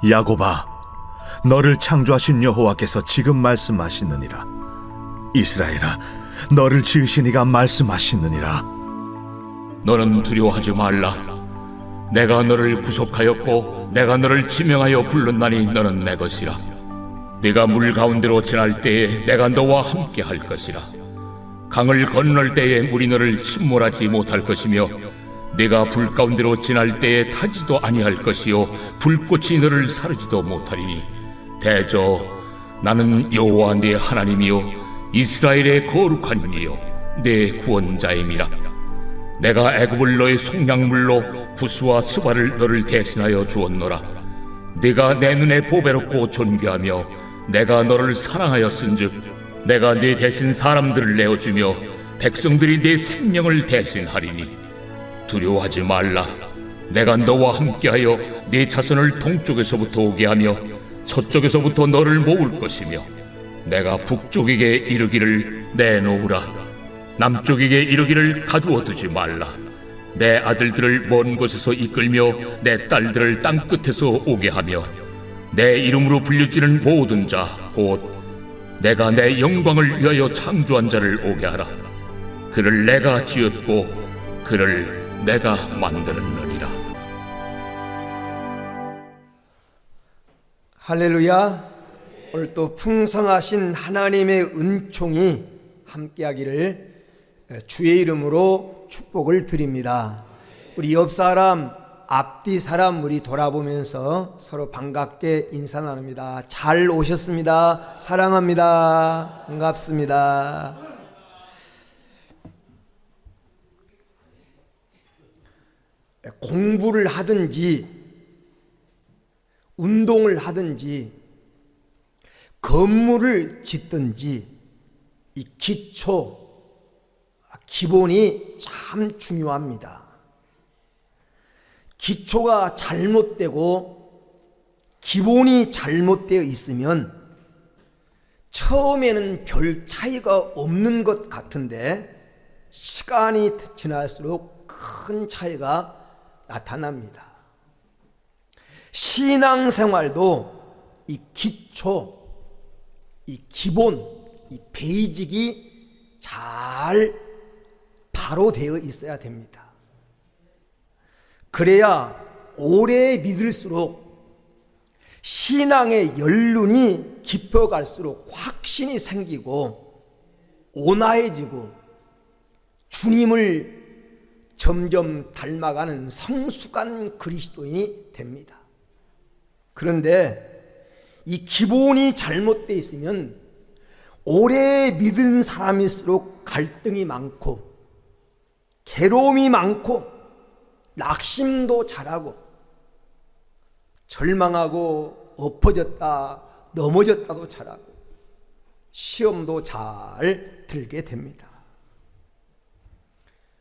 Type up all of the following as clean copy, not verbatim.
야곱아, 너를 창조하신 여호와께서 지금 말씀하시느니라. 이스라엘아, 너를 지으신 이가 말씀하시느니라. 너는 두려워하지 말라. 내가 너를 구속하였고 내가 너를 지명하여 불렀나니 너는 내 것이라. 네가 물 가운데로 지날 때에 내가 너와 함께 할 것이라. 강을 건널 때에 물이 너를 침몰하지 못할 것이며 네가 불 가운데로 지날 때에 타지도 아니할 것이요 불꽃이 너를 사르지도 못하리니 대저 나는 여호와 네 하나님이요 이스라엘의 거룩한 이요 내 구원자임이라. 내가 애굽을 너의 속량물로 부스와 스바를 너를 대신하여 주었노라. 네가 내 눈에 보배롭고 존귀하며 내가 너를 사랑하였은즉 내가 네 대신 사람들을 내어주며 백성들이 네 생명을 대신하리니 두려워하지 말라. 내가 너와 함께하여 네 자손을 동쪽에서부터 오게 하며 서쪽에서부터 너를 모을 것이며 내가 북쪽에게 이르기를 내놓으라. 남쪽에게 이르기를 가두어 두지 말라. 내 아들들을 먼 곳에서 이끌며 내 딸들을 땅 끝에서 오게 하며 내 이름으로 불려지는 모든 자 곧 내가 내 영광을 위하여 창조한 자를 오게 하라. 그를 내가 지었고 그를 내가 만들었느니라. 할렐루야. 오늘 또 풍성하신 하나님의 은총이 함께하기를 주의 이름으로 축복을 드립니다. 우리 옆 사람, 앞뒤 사람 우리 돌아보면서 서로 반갑게 인사 나눕니다. 잘 오셨습니다. 사랑합니다. 반갑습니다. 공부를 하든지 운동을 하든지 건물을 짓든지 이 기본이 참 중요합니다. 기초가 잘못되고 기본이 잘못되어 있으면 처음에는 별 차이가 없는 것 같은데 시간이 지날수록 큰 차이가 나타납니다. 신앙생활도 이 기초, 이 기본, 이 베이직이 잘 바로 되어 있어야 됩니다. 그래야 오래 믿을수록 신앙의 연륜이 깊어갈수록 확신이 생기고 온화해지고 주님을 점점 닮아가는 성숙한 그리스도인이 됩니다. 그런데 이 기본이 잘못되어 있으면 오래 믿은 사람일수록 갈등이 많고 괴로움이 많고 낙심도 잘하고 절망하고 엎어졌다 넘어졌다도 잘하고 시험도 잘 들게 됩니다.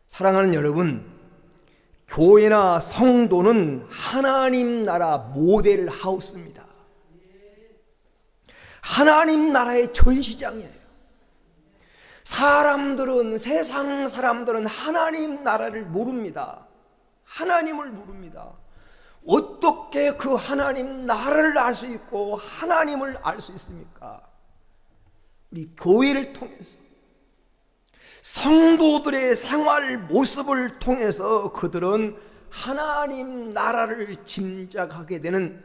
사랑하는 여러분, 교회나 성도는 하나님 나라 모델 하우스입니다. 하나님 나라의 전시장이에요. 세상 사람들은 하나님 나라를 모릅니다. 하나님을 모릅니다. 어떻게 그 하나님 나라를 알 수 있고 하나님을 알 수 있습니까? 우리 교회를 통해서 성도들의 생활 모습을 통해서 그들은 하나님 나라를 짐작하게 되는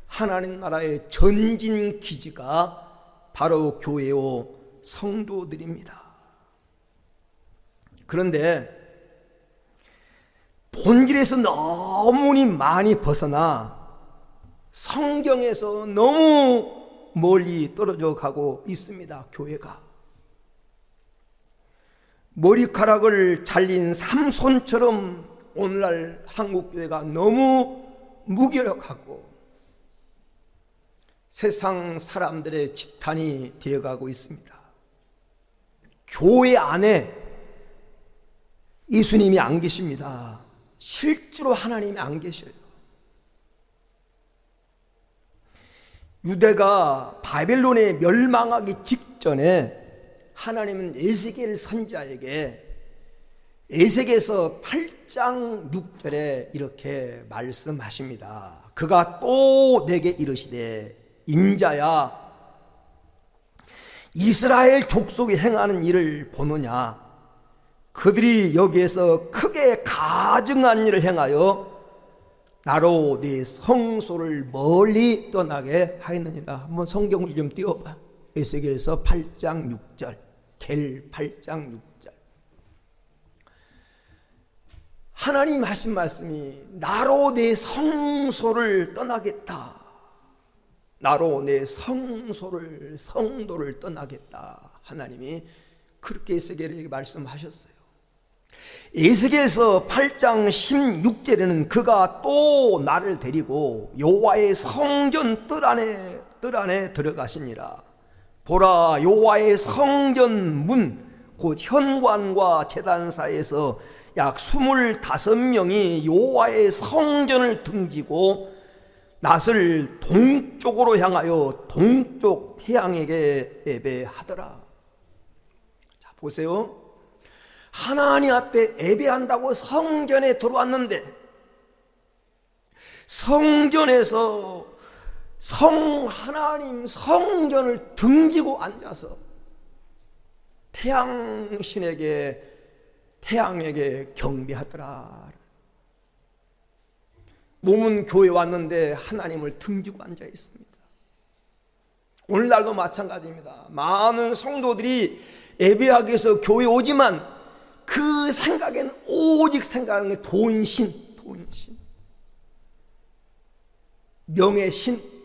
하나님 나라의 전진 기지가 바로 교회요 성도들입니다. 그런데 본질에서 너무나 많이 벗어나 성경에서 너무 멀리 떨어져 가고 있습니다. 교회가 머리카락을 잘린 삼손처럼 오늘날 한국교회가 너무 무기력하고 세상 사람들의 지탄이 되어가고 있습니다. 교회 안에 예수님이 안 계십니다. 실제로 하나님이 안 계셔요. 유대가 바벨론에 멸망하기 직전에 하나님은 에스겔 선지자에게 에스겔서 8장 6절에 이렇게 말씀하십니다. 그가 또 내게 이르시되 인자야, 이스라엘 족속이 행하는 일을 보느냐? 그들이 여기에서 크게 가증한 일을 행하여 나로 네 성소를 멀리 떠나게 하였느니라. 한번 성경을 좀 띄워봐. 에스겔서 8장 6절, 겔 8장 6절. 하나님 하신 말씀이 나로 내 성소를 떠나겠다, 나로 내 성소를, 성도를 떠나겠다. 하나님이 그렇게 에스겔에게 말씀하셨어요. 에스겔서 8장 16절에는 그가 또 나를 데리고 여호와의 성전 뜰 안에 들어가시니라. 보라, 여호와의 성전 문 곧 현관과 제단 사이에서 약 25명이 여호와의 성전을 등지고 낫을 동쪽으로 향하여 동쪽 태양에게 예배하더라. 자, 보세요. 하나님 앞에 예배한다고 성전에 들어왔는데 성전에서 하나님 성전을 등지고 앉아서 태양에게 경배하더라. 몸은 교회 왔는데 하나님을 등지고 앉아 있습니다. 오늘날도 마찬가지입니다. 많은 성도들이 예배하기 위해서 교회 오지만 그 생각엔 오직 생각은 돈신, 명예신,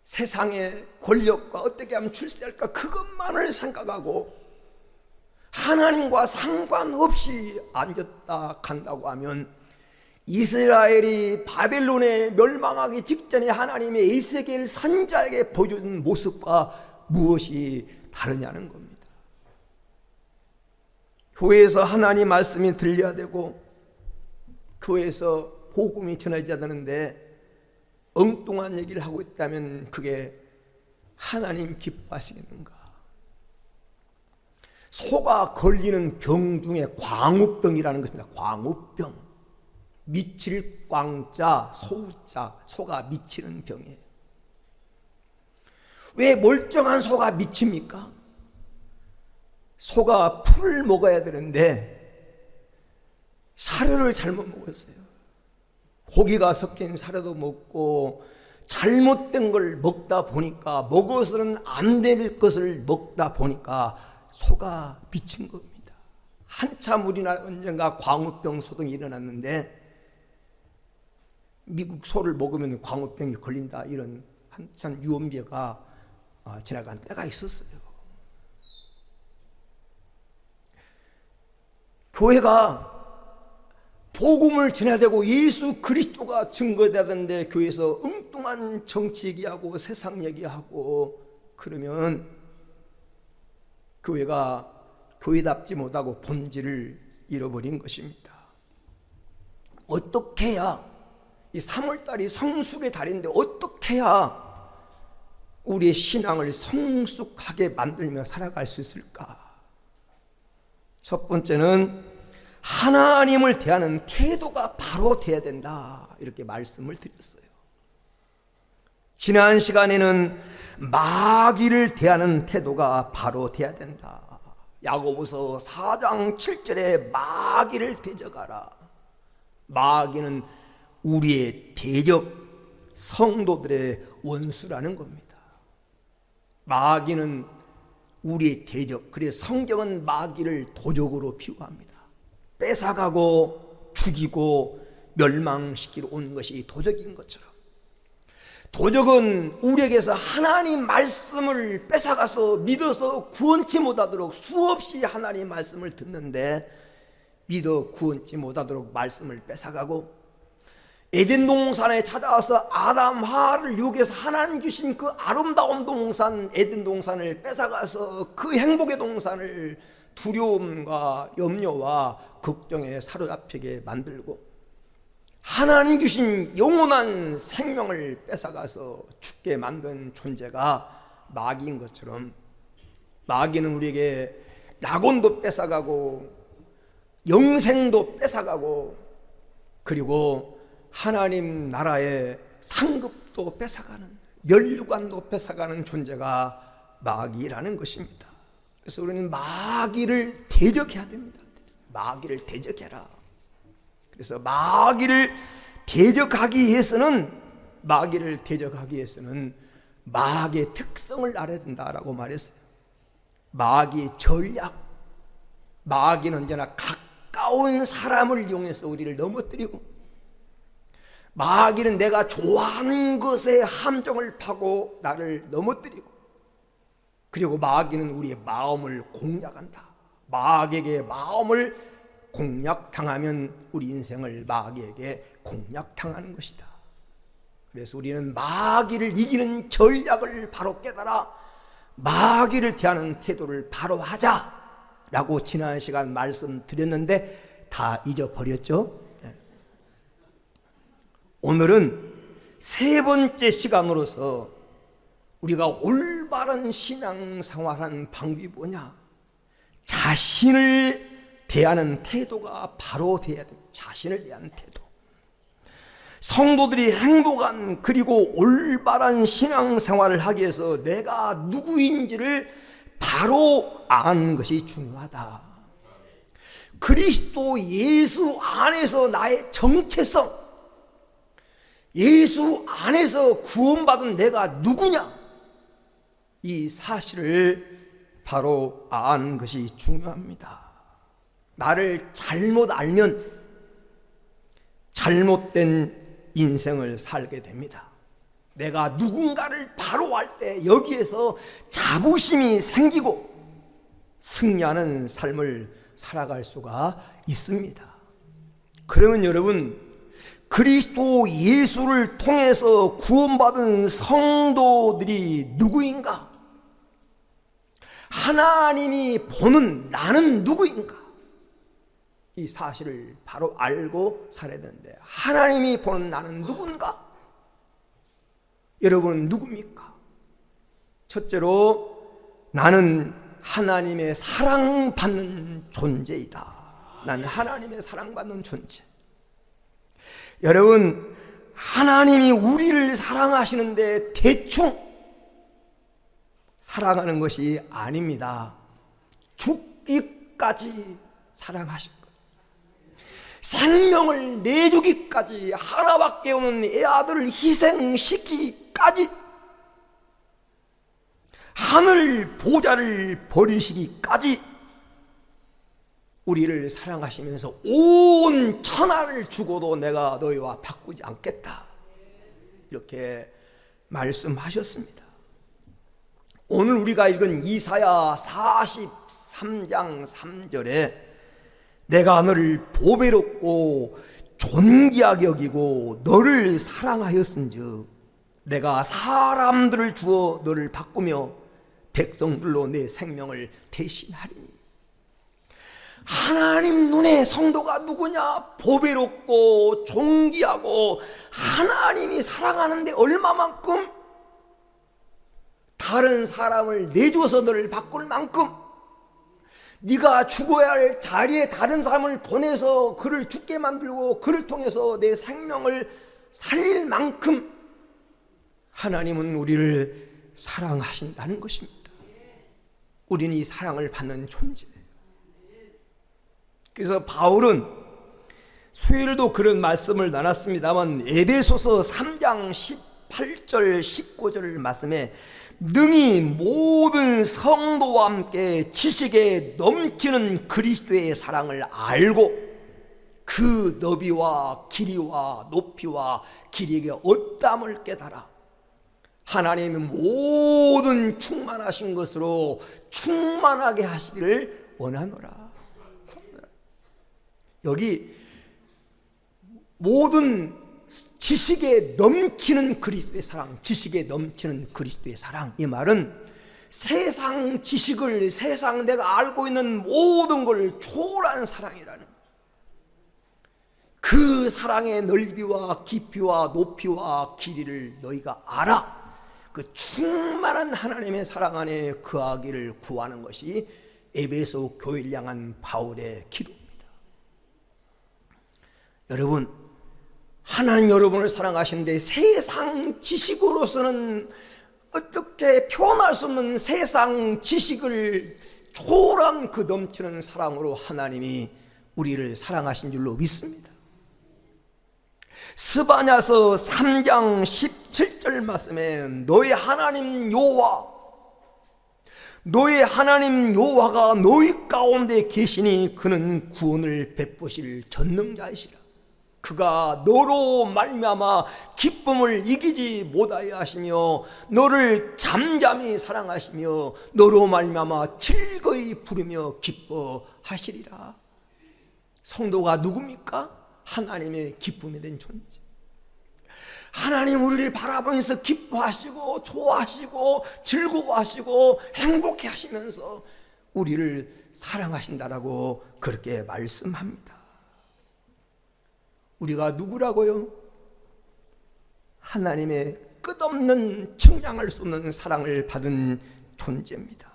세상의 권력과 어떻게 하면 출세할까 그것만을 생각하고 하나님과 상관없이 앉았다 간다고 하면 이스라엘이 바벨론에 멸망하기 직전에 하나님의 에스겔 선지자에게 보여준 모습과 무엇이 다르냐는 겁니다. 교회에서 하나님 말씀이 들려야 되고 교회에서 복음이 전해져야 되는데 엉뚱한 얘기를 하고 있다면 그게 하나님 기뻐하시겠는가? 소가 걸리는 병 중에 광우병이라는 것입니다. 광우병. 미칠 광자, 소우자, 소가 미치는 병이에요. 왜 멀쩡한 소가 미칩니까? 소가 풀을 먹어야 되는데 사료를 잘못 먹었어요. 고기가 섞인 사료도 먹고 잘못된 걸 먹다 보니까, 먹어서는 안 될 것을 먹다 보니까 소가 미친 겁니다. 한참 우리나라 언젠가 광우병 소동이 일어났는데 미국 소를 먹으면 광우병이 걸린다, 이런 한참 유언비어가 지나간 때가 있었어요. 교회가 복음을 전해야 되고 예수 그리스도가 증거돼야 되는데 교회에서 엉뚱한 정치 얘기하고 세상 얘기하고 그러면 교회가 교회답지 못하고 본질을 잃어버린 것입니다. 어떻게 해야, 이 3월달이 성숙의 달인데 어떻게 해야 우리의 신앙을 성숙하게 만들며 살아갈 수 있을까? 첫 번째는 하나님을 대하는 태도가 바로 돼야 된다, 이렇게 말씀을 드렸어요. 지난 시간에는 마귀를 대하는 태도가 바로 돼야 된다. 야고보서 4장 7절에 마귀를 대적하라. 마귀는 우리의 대적, 성도들의 원수라는 겁니다. 마귀는 우리의 대적. 그래서 성경은 마귀를 도적으로 비유합니다. 뺏어가고 죽이고 멸망시키러 온 것이 도적인 것처럼, 도적은 우리에게서 하나님 말씀을 뺏어가서 믿어서 구원치 못하도록 수없이 하나님 말씀을 듣는데 믿어 구원치 못하도록 말씀을 뺏어가고, 에덴 동산에 찾아와서 아담 하와를 유혹해서 하나님 주신 그 아름다운 동산, 에덴 동산을 뺏어가서 그 행복의 동산을 두려움과 염려와 걱정에 사로잡히게 만들고, 하나님 주신 영원한 생명을 뺏어가서 죽게 만든 존재가 마귀인 것처럼, 마귀는 우리에게 낙원도 뺏어가고 영생도 뺏어가고, 그리고 하나님 나라의 상급도 뺏어가는, 면류관도 뺏어가는 존재가 마귀라는 것입니다. 그래서 우리는 마귀를 대적해야 됩니다. 마귀를 대적해라. 그래서 마귀를 대적하기 위해서는 마귀의 특성을 알아야 된다라고 말했어요. 마귀의 전략. 마귀는 언제나 가까운 사람을 이용해서 우리를 넘어뜨리고, 마귀는 내가 좋아하는 것에 함정을 파고 나를 넘어뜨리고, 그리고 마귀는 우리의 마음을 공략한다. 마귀에게 마음을 공략당하면 우리 인생을 마귀에게 공략당하는 것이다. 그래서 우리는 마귀를 이기는 전략을 바로 깨달아 마귀를 대하는 태도를 바로 하자라고 지난 시간 말씀드렸는데 다 잊어버렸죠? 오늘은 세 번째 시간으로서 우리가 올바른 신앙생활하는 방법이 뭐냐? 자신을 대하는 태도가 바로 돼야 됩니다. 자신을 대하는 태도. 성도들이 행복한 그리고 올바른 신앙생활을 하기 위해서 내가 누구인지를 바로 아는 것이 중요하다. 그리스도 예수 안에서 나의 정체성, 예수 안에서 구원받은 내가 누구냐, 이 사실을 바로 아는 것이 중요합니다. 나를 잘못 알면 잘못된 인생을 살게 됩니다. 내가 누군가를 바로 알 때 여기에서 자부심이 생기고 승리하는 삶을 살아갈 수가 있습니다. 그러면 여러분, 그리스도 예수를 통해서 구원받은 성도들이 누구인가? 하나님이 보는 나는 누구인가? 이 사실을 바로 알고 살아야 되는데, 하나님이 보는 나는 누군가? 여러분 누굽니까? 첫째로 나는 하나님의 사랑받는 존재이다. 나는 하나님의 사랑받는 존재. 여러분, 하나님이 우리를 사랑하시는데 대충 사랑하는 것이 아닙니다. 죽기까지 사랑하신 것, 생명을 내주기까지, 하나밖에 없는 애 아들을 희생시키기까지, 하늘 보좌를 버리시기까지 우리를 사랑하시면서 온 천하를 주고도 내가 너희와 바꾸지 않겠다, 이렇게 말씀하셨습니다. 오늘 우리가 읽은 이사야 43장 3절에 내가 너를 보배롭고 존귀하게 여기고 너를 사랑하였은즉 내가 사람들을 주어 너를 바꾸며 백성들로 내 생명을 대신하리니. 하나님 눈에 성도가 누구냐? 보배롭고 존귀하고 하나님이 사랑하는데 얼마만큼? 다른 사람을 내줘서 너를 바꿀 만큼, 네가 죽어야 할 자리에 다른 사람을 보내서 그를 죽게 만들고 그를 통해서 내 생명을 살릴 만큼 하나님은 우리를 사랑하신다는 것입니다. 우리는 이 사랑을 받는 존재예요. 그래서 바울은 수요일도 그런 말씀을 나눴습니다만 에베소서 3장 18절 19절 말씀에 능히 모든 성도와 함께 지식에 넘치는 그리스도의 사랑을 알고 그 너비와 길이와 높이와 길이에 어떠함을 깨달아 하나님의 모든 충만하신 것으로 충만하게 하시기를 원하노라. 여기 모든 지식에 넘치는 그리스도의 사랑, 지식에 넘치는 그리스도의 사랑, 이 말은 세상 지식을, 세상 내가 알고 있는 모든 걸 초월한 사랑이라는, 그 사랑의 넓이와 깊이와 높이와 길이를 너희가 알아. 그 충만한 하나님의 사랑 안에 거하기를 구하는 것이 에베소 교회를 향한 바울의 기도입니다. 여러분, 하나님 여러분을 사랑하시는데 세상 지식으로서는 어떻게 표현할 수 없는 세상 지식을 초월한 그 넘치는 사랑으로 하나님이 우리를 사랑하신 줄로 믿습니다. 스바냐서 3장 17절 말씀에 너의 하나님 여호와가 너희 가운데 계시니 그는 구원을 베푸실 전능자이시라. 그가 너로 말미암아 기쁨을 이기지 못하여 하시며 너를 잠잠히 사랑하시며 너로 말미암아 즐거이 부르며 기뻐하시리라. 성도가 누굽니까? 하나님의 기쁨이 된 존재. 하나님 우리를 바라보면서 기뻐하시고 좋아하시고 즐거워하시고 행복해 하시면서 우리를 사랑하신다라고 그렇게 말씀합니다. 우리가 누구라고요? 하나님의 끝없는 측량할 수 없는 사랑을 받은 존재입니다.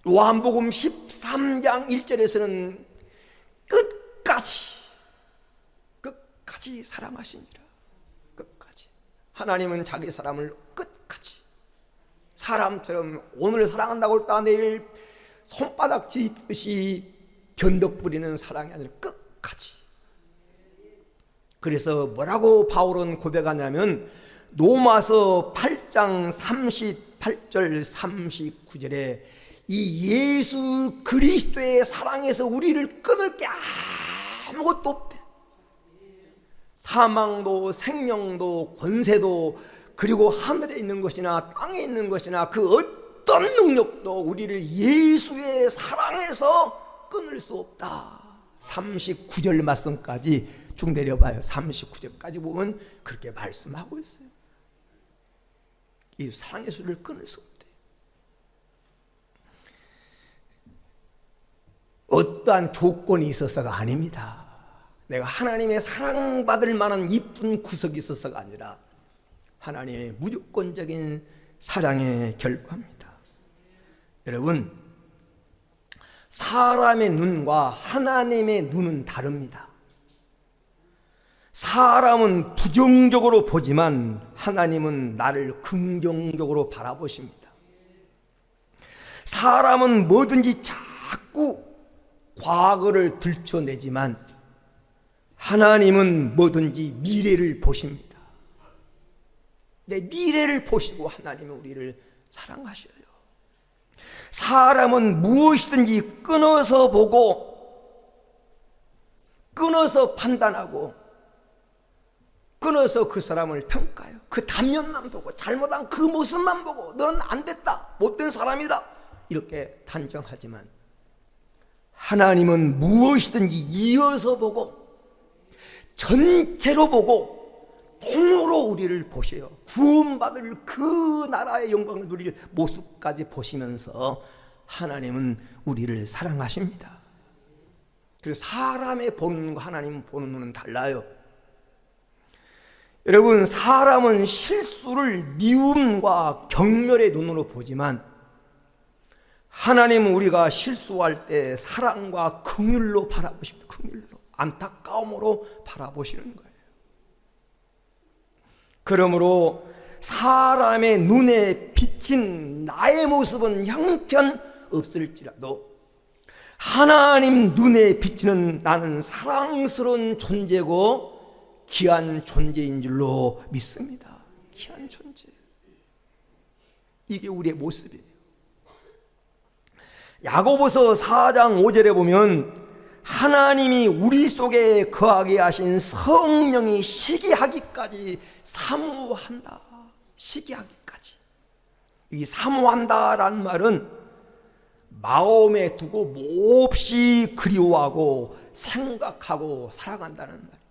요한복음 13장 1절에서는 끝까지 사랑하시니라. 끝까지. 하나님은 자기 사람을 끝까지, 사람처럼 오늘 사랑한다고 했다 내일 손바닥 뒤집듯이 변덕 부리는 사랑이 아니라 끝까지. 그래서 뭐라고 바울은 고백하냐면 로마서 8장 38절 39절에 이 예수 그리스도의 사랑에서 우리를 끊을 게 아무것도 없대. 사망도 생명도 권세도 그리고 하늘에 있는 것이나 땅에 있는 것이나 그 어떤 능력도 우리를 예수의 사랑에서 끊을 수 없다. 39절 말씀까지 쭉 내려봐요. 39절까지 보면 그렇게 말씀하고 있어요. 이 사랑의 수를 끊을 수 없대. 어떠한 조건이 있어서가 아닙니다. 내가 하나님의 사랑받을 만한 이쁜 구석이 있어서가 아니라 하나님의 무조건적인 사랑의 결과입니다. 여러분, 사람의 눈과 하나님의 눈은 다릅니다. 사람은 부정적으로 보지만 하나님은 나를 긍정적으로 바라보십니다. 사람은 뭐든지 자꾸 과거를 들춰내지만 하나님은 뭐든지 미래를 보십니다. 내 미래를 보시고 하나님은 우리를 사랑하셔요. 사람은 무엇이든지 끊어서 보고, 끊어서 판단하고, 끊어서 그 사람을 평가해요. 그 단면만 보고, 잘못한 그 모습만 보고, 넌 안 됐다, 못된 사람이다, 이렇게 단정하지만 하나님은 무엇이든지 이어서 보고 전체로 보고 통으로 우리를 보셔요. 구원받을 그 나라의 영광을 누릴 모습까지 보시면서 하나님은 우리를 사랑하십니다. 그래서 사람의 보는 눈과 하나님 보는 눈은 달라요. 여러분, 사람은 실수를 미움과 경멸의 눈으로 보지만 하나님은 우리가 실수할 때 사랑과 긍휼로 바라보십니다. 긍휼로, 안타까움으로 바라보시는 거예요. 그러므로 사람의 눈에 비친 나의 모습은 형편없을지라도 하나님 눈에 비치는 나는 사랑스러운 존재고 귀한 존재인 줄로 믿습니다. 귀한 존재. 이게 우리의 모습이에요. 야고보서 4장 5절에 보면 하나님이 우리 속에 거하게 하신 성령이 시기하기까지 사모한다. 시기하기까지. 이 사모한다라는 말은 마음에 두고 몹시 그리워하고 생각하고 살아간다는 말이에요.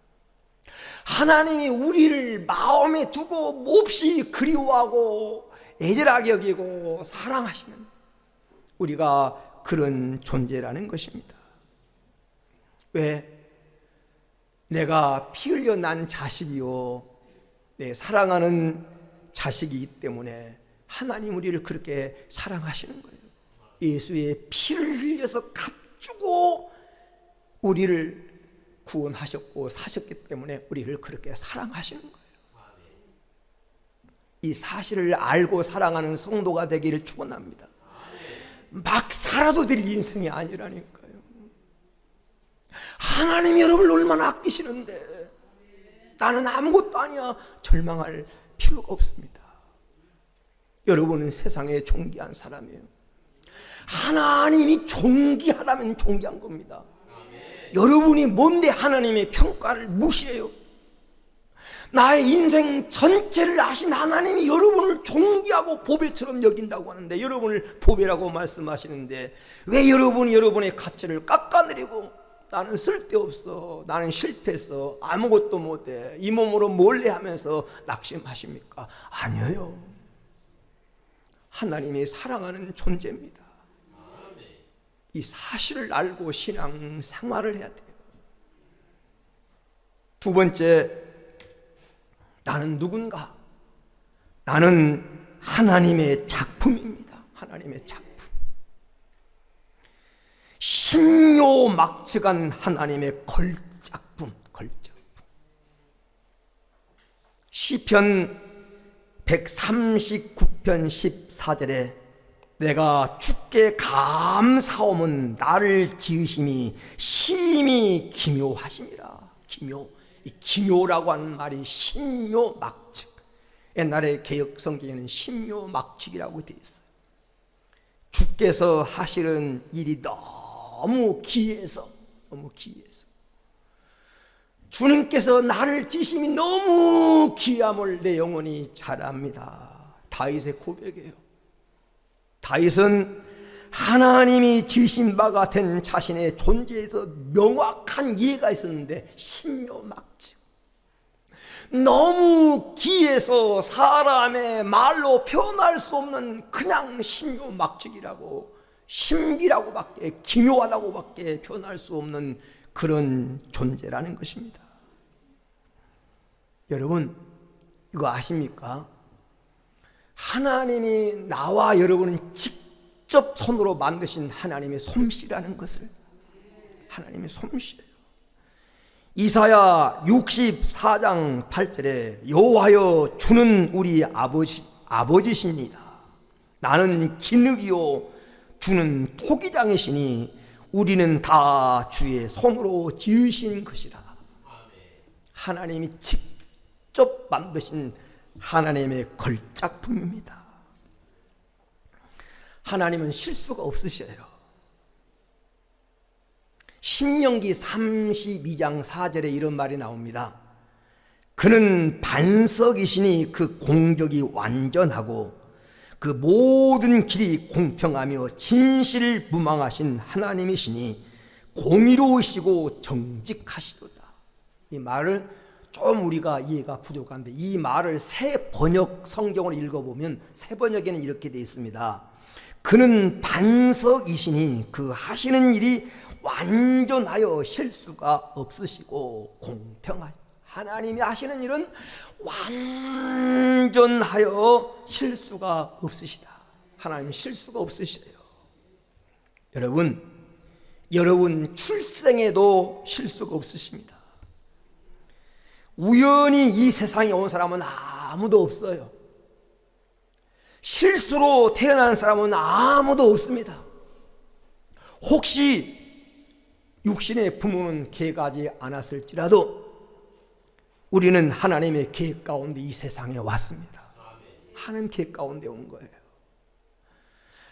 하나님이 우리를 마음에 두고 몹시 그리워하고 애절하게 여기고 사랑하시는 우리가 그런 존재라는 것입니다. 왜? 내가 피 흘려 난 자식이요, 내 사랑하는 자식이기 때문에 하나님 우리를 그렇게 사랑하시는 거예요. 예수의 피를 흘려서 값주고 우리를 구원하셨고 사셨기 때문에 우리를 그렇게 사랑하시는 거예요. 이 사실을 알고 사랑하는 성도가 되기를 축원합니다. 막 살아도 될 인생이 아니라니까요. 하나님이 여러분을 얼마나 아끼시는데 나는 아무것도 아니야 절망할 필요가 없습니다. 여러분은 세상에 존귀한 사람이에요. 하나님이 존귀하다면 존귀한 겁니다. 여러분이 뭔데 하나님의 평가를 무시해요? 나의 인생 전체를 아신 하나님이 여러분을 존귀하고 보배처럼 여긴다고 하는데, 여러분을 보배라고 말씀하시는데 왜 여러분이 여러분의 가치를 깎아내리고 나는 쓸데없어, 나는 실패했어, 아무것도 못해, 이 몸으로 몰래 하면서 낙심하십니까? 아니에요. 하나님이 사랑하는 존재입니다. 이 사실을 알고 신앙 생활을 해야 돼요. 두 번째, 나는 누군가? 나는 하나님의 작품입니다. 하나님의 작품. 신묘막측한 하나님의 걸작품. 시편 139편 14절에 내가 주께 감사함은 나를 지으심이 심히 기묘하심이라. 이 기묘라고 하는 말이 신묘막측. 옛날에 개역 성경에는 신묘막측이라고 되어 있어요. 주께서 하시는 일이 너무 기해서 주님께서 나를 지심이 너무 귀함을 내 영혼이 잘 압니다. 다윗의 고백이에요. 다윗은 하나님이 지으신 바가 된 자신의 존재에서 명확한 이해가 있었는데 신묘막측, 너무 기해서 사람의 말로 표현할 수 없는 그냥 신묘막측이라고, 신비라고밖에, 기묘하다고밖에 표현할 수 없는 그런 존재라는 것입니다. 여러분, 이거 아십니까? 하나님이 나와 여러분은 직접 손으로 만드신 하나님의 솜씨라는 것을, 하나님의 솜씨예요. 이사야 64장 8절에 여호와여 주는 우리 아버지십니다. 나는 진흙이요 주는 토기장이시니 우리는 다 주의 손으로 지으신 것이라. 하나님이 직접 만드신 하나님의 걸작품입니다. 하나님은 실수가 없으셔요. 신명기 32장 4절에 이런 말이 나옵니다. 그는 반석이시니 그 공격이 완전하고 그 모든 길이 공평하며 진실무망하신 하나님이시니 공의로우시고 정직하시도다. 이 말을 좀 우리가 이해가 부족한데, 이 말을 새 번역 성경을 읽어보면 새 번역에는 이렇게 되어 있습니다. 그는 반석이시니 그 하시는 일이 완전하여 실수가 없으시고 공평하여, 하나님이 하시는 일은 완전하여 실수가 없으시다. 하나님 실수가 없으셔요. 여러분 출생에도 실수가 없으십니다. 우연히 이 세상에 온 사람은 아무도 없어요. 실수로 태어난 사람은 아무도 없습니다. 혹시 육신의 부모는 계획하지 않았을지라도 우리는 하나님의 계획 가운데 이 세상에 왔습니다. 하나님 계획 가운데 온 거예요.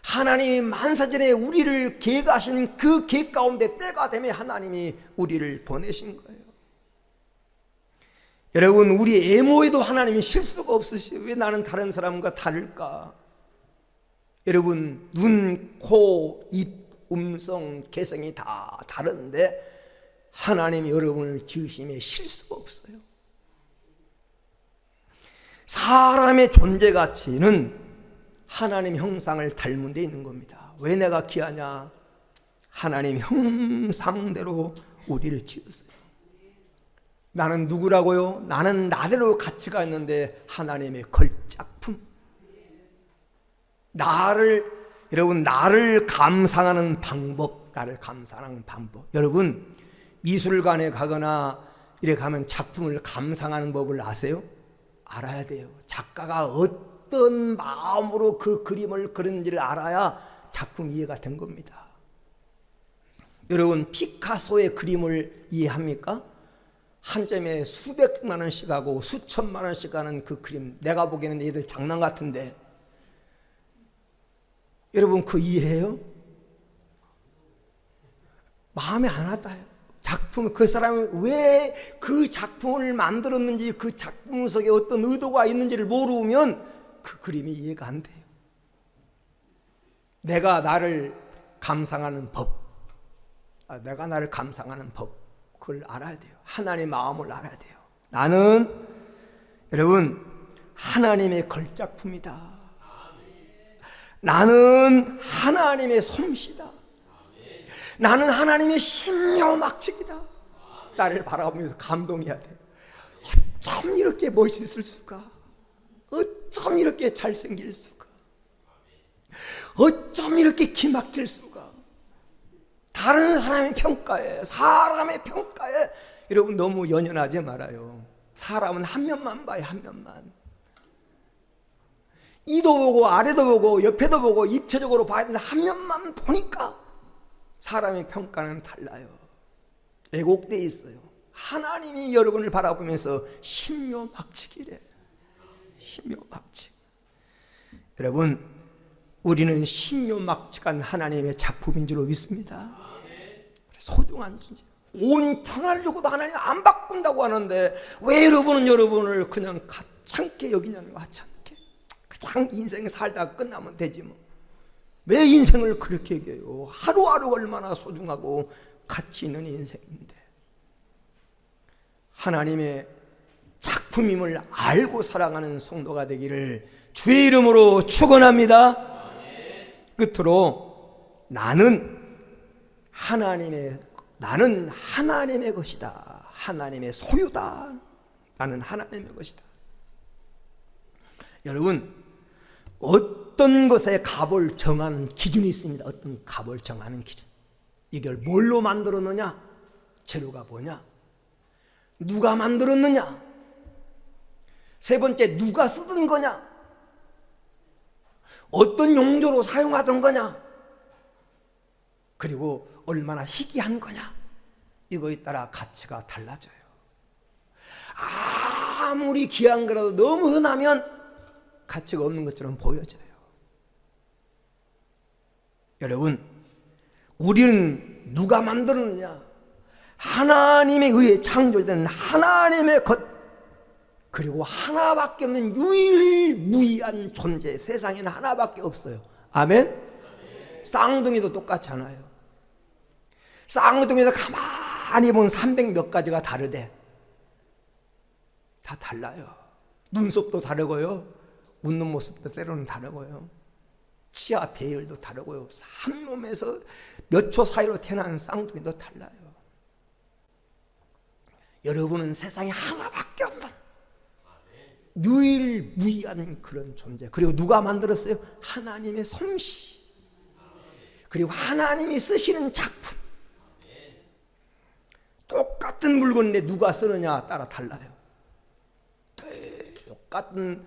하나님이 만사전에 우리를 계획하신 그 계획 가운데 때가 되면 하나님이 우리를 보내신 거예요. 여러분, 우리 애모에도 하나님이 실수가 없으시죠. 왜 나는 다른 사람과 다를까? 여러분, 눈, 코, 입, 음성, 개성이 다 다른데 하나님이 여러분을 지으심에 실수가 없어요. 사람의 존재 가치는 하나님 형상을 닮은 데 있는 겁니다. 왜 내가 귀하냐? 하나님 형상대로 우리를 지었어요. 나는 누구라고요? 나는 나대로 가치가 있는데 하나님의 걸작품. 나를 감상하는 방법, 여러분, 미술관에 가거나 이렇게 가면 작품을 감상하는 법을 아세요? 알아야 돼요. 작가가 어떤 마음으로 그 그림을 그렸는지를 알아야 작품 이해가 된 겁니다. 여러분, 피카소의 그림을 이해합니까? 한 점에 수백만 원씩 하고 수천만 원씩 하는 그 그림, 내가 보기에는 얘들 장난 같은데 여러분 그 이해해요? 마음에 안 와닿아요. 작품, 그 사람이 왜 그 작품을 만들었는지, 그 작품 속에 어떤 의도가 있는지를 모르면 그 그림이 이해가 안 돼요. 내가 나를 감상하는 법, 내가 나를 감상하는 법, 그걸 알아야 돼요. 하나님의 마음을 알아야 돼요. 나는 여러분 하나님의 걸작품이다. 나는 하나님의 솜씨다. 나는 하나님의 신묘막측이다. 나를 바라보면서 감동해야 돼. 어쩜 이렇게 멋있을 수가? 어쩜 이렇게 잘생길 수가? 어쩜 이렇게 기막힐 수가? 다른 사람의 평가에, 사람의 평가에 여러분 너무 연연하지 말아요. 사람은 한 면만 봐요, 한 면만. 이도 보고 아래도 보고 옆에도 보고 입체적으로 봐야 되는데 한 면만 보니까 사람의 평가는 달라요. 왜곡되어 있어요. 하나님이 여러분을 바라보면서 신묘막측이래. 신묘막측. 여러분, 우리는 신묘막측한 하나님의 작품인 줄로 믿습니다. 소중한 존재. 온 천하를 주고도 하나님 안 바꾼다고 하는데 왜 여러분은 여러분을 그냥 가찮게 여기냐는 거야. 가찮게. 그냥 인생 살다가 끝나면 되지 뭐. 왜 인생을 그렇게 여겨요? 하루하루가 얼마나 소중하고 가치 있는 인생인데. 하나님의 작품임을 알고 사랑하는 성도가 되기를 주의 이름으로 축원합니다. 끝으로 나는 하나님의 것이다. 하나님의 소유다. 나는 하나님의 것이다. 여러분, 어떤 것에 값을 정하는 기준이 있습니다. 어떤 값을 정하는 기준. 이걸 뭘로 만들었느냐? 재료가 뭐냐? 누가 만들었느냐? 세 번째, 누가 쓰던 거냐? 어떤 용도로 사용하던 거냐? 그리고 얼마나 희귀한 거냐? 이거에 따라 가치가 달라져요. 아무리 귀한 거라도 너무 흔하면 가치가 없는 것처럼 보여져요. 여러분, 우리는 누가 만들었느냐? 하나님에 의해 창조된 하나님의 것, 그리고 하나밖에 없는 유일무이한 존재. 세상에는 하나밖에 없어요. 아멘? 쌍둥이도 똑같잖아요. 쌍둥이도 가만히 보면 300몇 가지가 다르대. 다 달라요. 눈썹도 다르고요, 웃는 모습도 때로는 다르고요, 치아 배열도 다르고요, 한 몸에서 몇 초 사이로 태어난 쌍둥이도 달라요. 여러분은 세상에 하나밖에 없는 유일무이한 그런 존재. 그리고 누가 만들었어요? 하나님의 솜씨. 그리고 하나님이 쓰시는 작품. 똑같은 물건인데 누가 쓰느냐 따라 달라요. 똑같은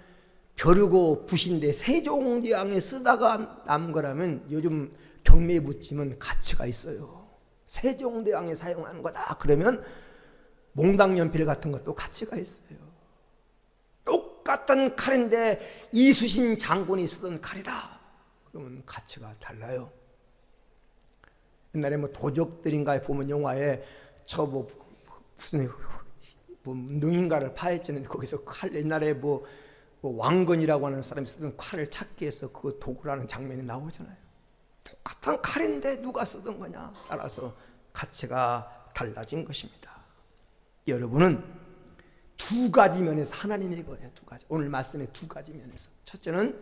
벼르고 붓인데 세종대왕이 쓰다가 남은 거라면 요즘 경매에 붙이면 가치가 있어요. 세종대왕이 사용하는 거다 그러면 몽당연필 같은 것도 가치가 있어요. 똑같은 칼인데 이수신 장군이 쓰던 칼이다 그러면 가치가 달라요. 옛날에 뭐 도적들인가에 보면 영화에 저 뭐 무슨 능인가를 파헤치는데 거기서 칼, 옛날에 뭐 왕건이라고 하는 사람이 쓰던 칼을 찾기 위해서 그 도구라는 장면이 나오잖아요. 똑같은 칼인데 누가 쓰던 거냐 따라서 가치가 달라진 것입니다. 여러분은 두 가지 면에서 하나님의 거예요. 두 가지. 오늘 말씀의 두 가지 면에서. 첫째는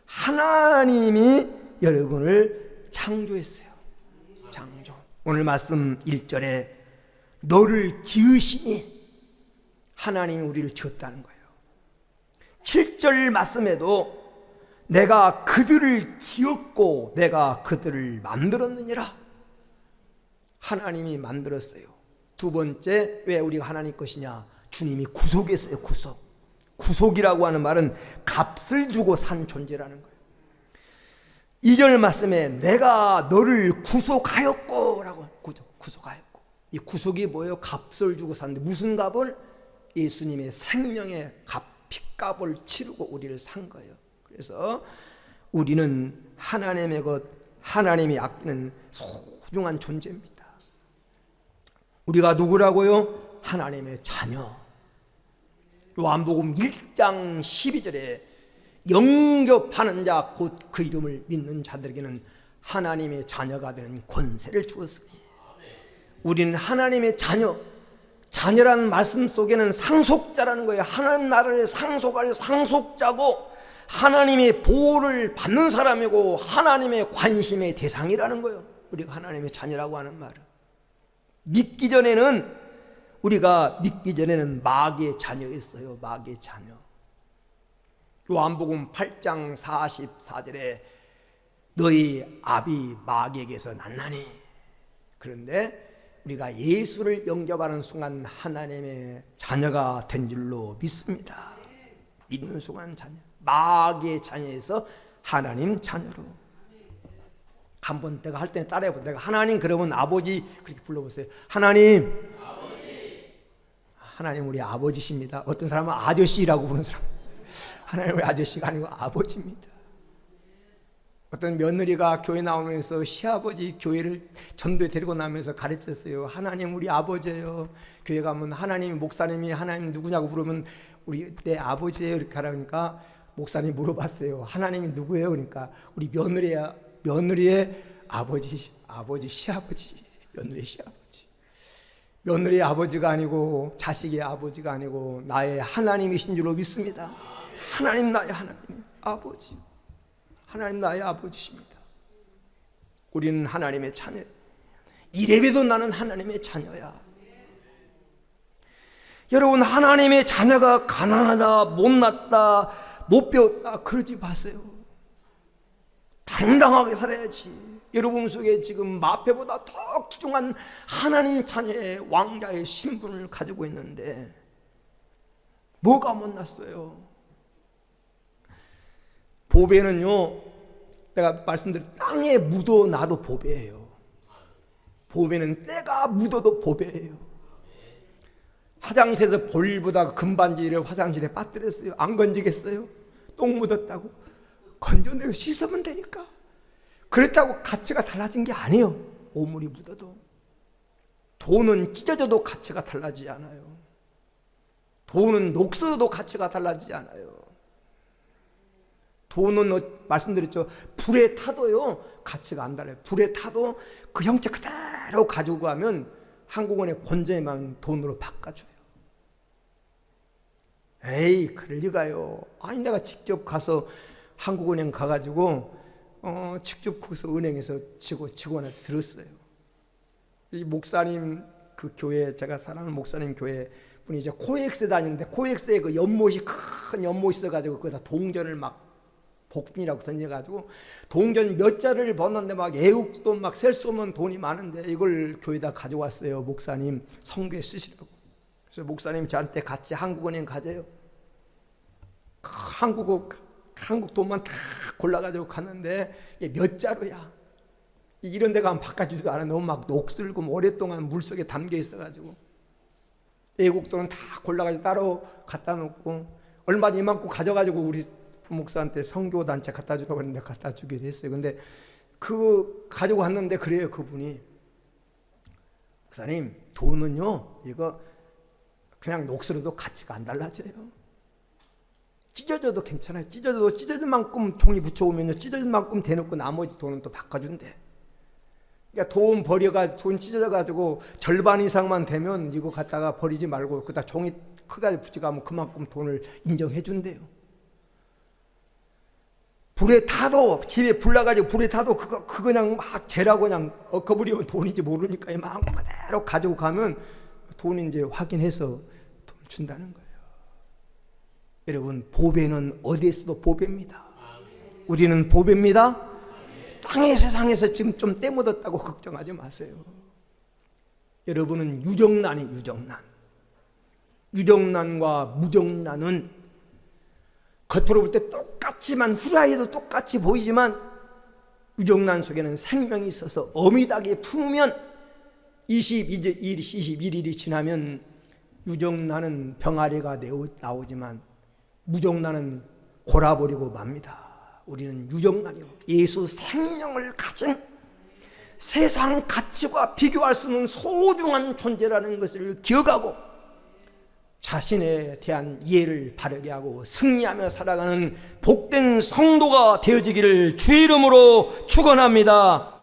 하나님이 여러분을 창조했어요. 창조. 오늘 말씀 1절에 너를 지으시니 하나님이 우리를 지었다는 거예요. 7절 말씀에도 내가 그들을 지었고 내가 그들을 만들었느니라. 하나님이 만들었어요. 두 번째, 왜 우리가 하나님 것이냐? 주님이 구속했어요. 구속이라고 하는 말은 값을 주고 산 존재라는 거예요. 2절 말씀에 내가 너를 구속하였고 라고, 구속하였고. 이 구속이 뭐예요? 값을 주고 샀는데, 무슨 값을? 예수님의 생명의 값, 핏값을 치르고 우리를 산 거예요. 그래서 우리는 하나님의 것, 하나님이 아끼는 소중한 존재입니다. 우리가 누구라고요? 하나님의 자녀. 요한복음 1장 12절에 영접하는 자 곧 그 이름을 믿는 자들에게는 하나님의 자녀가 되는 권세를 주었으니, 우리는 하나님의 자녀. 자녀라는 말씀 속에는 상속자라는 거예요. 하나님 나라를 상속할 상속자고, 하나님의 보호를 받는 사람이고, 하나님의 관심의 대상이라는 거예요. 우리가 하나님의 자녀라고 하는 말은, 우리가 믿기 전에는 마귀의 자녀였어요. 마귀의 자녀. 요한복음 8장 44절에 너희 아비 마귀에게서 났나니. 그런데 우리가 예수를 영접하는 순간 하나님의 자녀가 된 줄로 믿습니다. 믿는 순간 자녀, 마귀의 자녀에서 하나님 자녀로. 한번 내가 할 때 따라해보. 내가 하나님 그러면 아버지 그렇게 불러보세요. 하나님, 하나님 우리 아버지십니다. 어떤 사람은 아저씨라고 부르는 사람, 하나님 우리 아저씨가 아니고 아버지입니다. 어떤 며느리가 교회 나오면서 시아버지 교회를 전도에 데리고 나면서 가르쳤어요. 하나님 우리 아버지예요. 교회 가면 하나님, 목사님이 하나님 누구냐고 물으면 우리 내 아버지예요 이렇게 하라니까 목사님 물어봤어요. 하나님이 누구예요? 그러니까 우리 며느리의 아버지 시아버지, 며느리의 시아버지. 며느리의 아버지가 아니고 자식의 아버지가 아니고 나의 하나님이신 줄로 믿습니다. 하나님 나의 하나님 아버지, 하나님 나의 아버지십니다. 우리는 하나님의 자녀. 이래봬도 나는 하나님의 자녀야. 여러분, 하나님의 자녀가 가난하다, 못났다, 못 배웠다 그러지 마세요. 당당하게 살아야지. 여러분 속에 지금 마패보다 더 귀중한 하나님 자녀의 왕자의 신분을 가지고 있는데 뭐가 못났어요? 보배는요, 내가 말씀드린 땅에 묻어놔도 보배예요. 보배는 때가 묻어도 보배예요. 화장실에서 볼일보다 금반지를 화장실에 빠뜨렸어요. 안 건지겠어요? 똥 묻었다고 건져내고 씻으면 되니까. 그렇다고 가치가 달라진 게 아니에요. 오물이 묻어도. 돈은 찢어져도 가치가 달라지지 않아요. 돈은 녹슬어도 가치가 달라지지 않아요. 돈은 말씀드렸죠. 불에 타도요 가치가 안 달라요. 불에 타도 그 형체 그대로 가지고 가면 한국은행 본점에만 돈으로 바꿔줘요. 에이 그럴 리가요. 아니 내가 직접 가서 한국은행 가가지고 직접 거기서 은행에서 직원한테 들었어요. 이 목사님 그 교회, 제가 사랑하는 목사님 교회 분이 이제 코엑스 다니는데 코엑스에 그 연못이 큰 연못이 있어가지고 거기다 동전을 막 복분이라고 던져가지고 동전 몇 자를 벗는데 막 애국돈 막 셀 수 없는 돈이 많은데 이걸 교회에다 가져왔어요. 목사님 성교에 쓰시라고. 그래서 목사님이 저한테 같이 한국은행 가재요. 한국 돈만 다 골라가지고 갔는데 몇 자루야. 이런 데 가면 바꿔주지도 않아. 너무 막 녹슬고 오랫동안 물속에 담겨 있어가지고 애국돈은 다 골라가지고 따로 갖다 놓고 얼마 이만큼 가져가지고 우리 부목사한테 선교단체 갖다 주라고 했는데 갖다 주기로 했어요. 근데 그 가지고 왔는데 그래요. 그분이 목사님 돈은요 이거 그냥 녹슬어도 가치가 안 달라져요. 찢어져도 괜찮아요. 찢어질 만큼 종이 붙여오면요 찢어질 만큼 대놓고 나머지 돈은 또 바꿔준대. 그러니까 돈 돈 찢어져가지고 절반 이상만 되면 이거 갖다가 버리지 말고 그다 종이 크게 붙여가면 그만큼 돈을 인정해 준대요. 불에 타도 집에 불 나가지고 불에 타도 그거 그냥 막 재라고 그냥 엎어버리면 돈인지 모르니까 막 그대로 가지고 가면 돈인지 확인해서 돈을 준다는 거예요. 여러분 보배는 어디에서도 보배입니다. 우리는 보배입니다. 땅의 세상에서 지금 좀 때묻었다고 걱정하지 마세요. 여러분은 유정난이 유정난. 유정난과 무정난은 겉으로 볼 때 똑같지만 후라이도 똑같이 보이지만 유정난 속에는 생명이 있어서 어미닭이 품으면 21일이 지나면 유정난은 병아리가 나오지만 무정난은 골아버리고 맙니다. 우리는 유정난이요, 예수 생명을 가진 세상 가치와 비교할 수 없는 소중한 존재라는 것을 기억하고 자신에 대한 이해를 바르게 하고 승리하며 살아가는 복된 성도가 되어지기를 주의 이름으로 축원합니다.